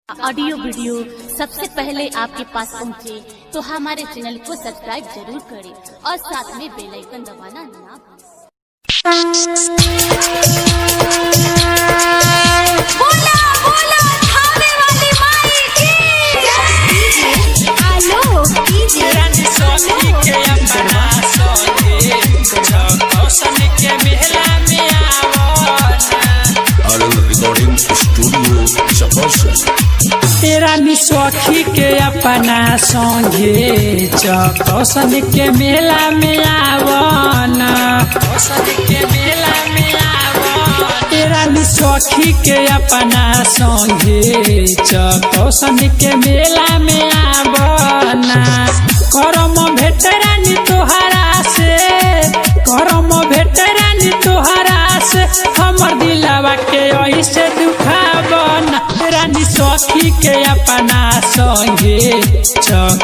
audio video सबसे पहले आपके पास पहुंचे तो हमारे चैनल को सब्सक्राइब जरूर करें और साथ में बेल आइकन दबाना ना रिकॉर्डिंग स्टूडियो तेरा निस्वाखी के अपना संगे कौशन के मेला में आवना तेरा निस्वाखी के अपना संगे कौशन के मेला में आवना करम भेटरानी तोहरा से करम भेटरानी तोहरा से हमर दिलवा के ऐसे दुखावन रानी सखी के अपना संगे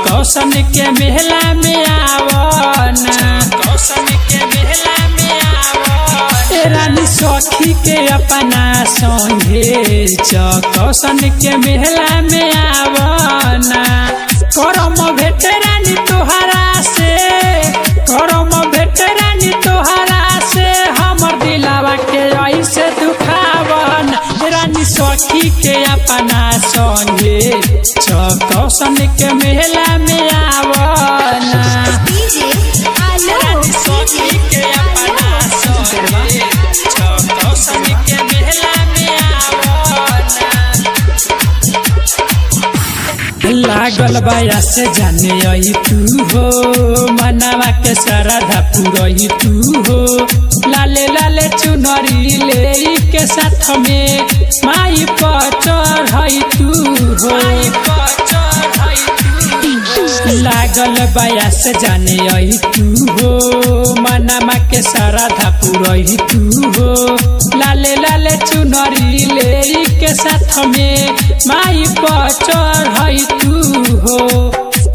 कौशन के मेला में आवना रानी सखी के अपना संगे कौशन के मेला में आवना करम भेटरानी तोहरा से करम भेटरानी तोहरा से हमर दिलवा के ऐसे दुखावन रानी सखी के अपना संगे कौशन के मेला में आवना सखी के अपना संगे कौशन के मेला में आवना लागल बाया से जाने आई तू हो मनावा के श्रद्धा पुरई तू हो लाले लाले चुनरी ले के साथ में माई पर चढ़ई तू हो लागल बाया से जाने आई तू हो मनावा के श्रद्धा पुरई तू हो लाले लाले चुनरी ले के साथ में माई पर चढ़ई तू हो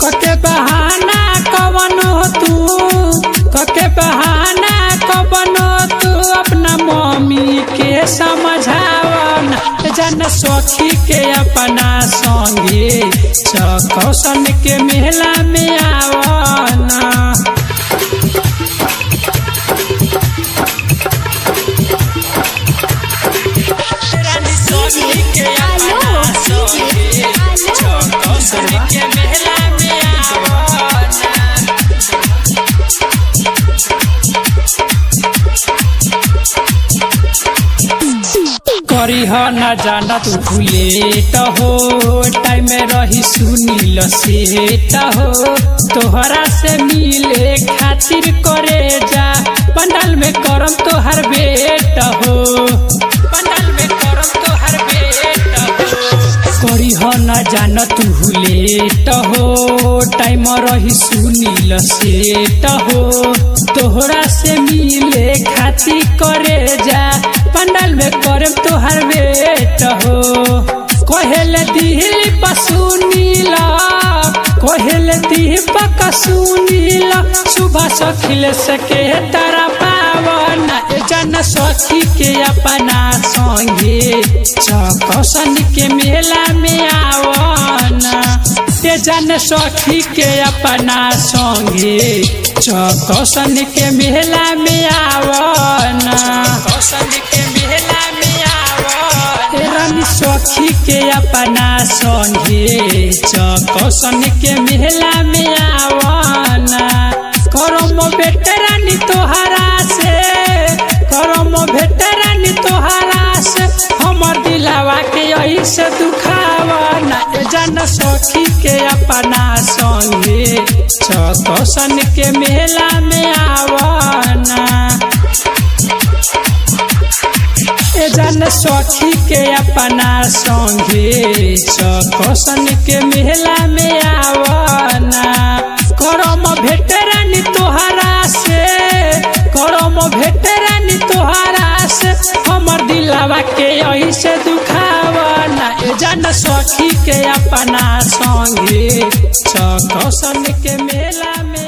कके बहाना कवन हो तू कके बहाना कवन हो तू अपना मम्मी के समझावन जन सखी के अपना संगे कौशन के मेला में आवना करी हो न जाना तू भूलेट हो टाइम रही सुनील सेट हो तोहरा से मिले खातिर करे जा पंडाल में करम तोहर बेट हो पंडाल में करम तोहर बेट हो करी हो न जाना तू भूलेट हो टाइम रही सुनील सेट हो तोहरा से मिले खातिर करे जा पंडाल में करम तोहर बेट हो कोहेल दिल पसुनीला कोहेल दिल पकसुनीला सुबह सखिल सके तारा पावन जन सखी के अपना संगे कौशन के मेला में आवना जन सखी के अपना संगे कौशन के मेला में आवना कौशन के मेला में आवना रानी सखी के अपना संगे कौशन के मेला में आवना करम भेटरानी तोहरा से करम भेटरानी तोहरा से हमर दिलवा के ऐसे दुखावना जन सखी के अपना संगे कौशन के मेला में आवना जन सखी के अपना संगे कौशन के मेला में आवना करम भेटरानी तोहरा से करम भेटरानी तोहरा से हमर दिलवा के ऐसे दुखावना जन सखी के अपना संगे कौशन के मेला में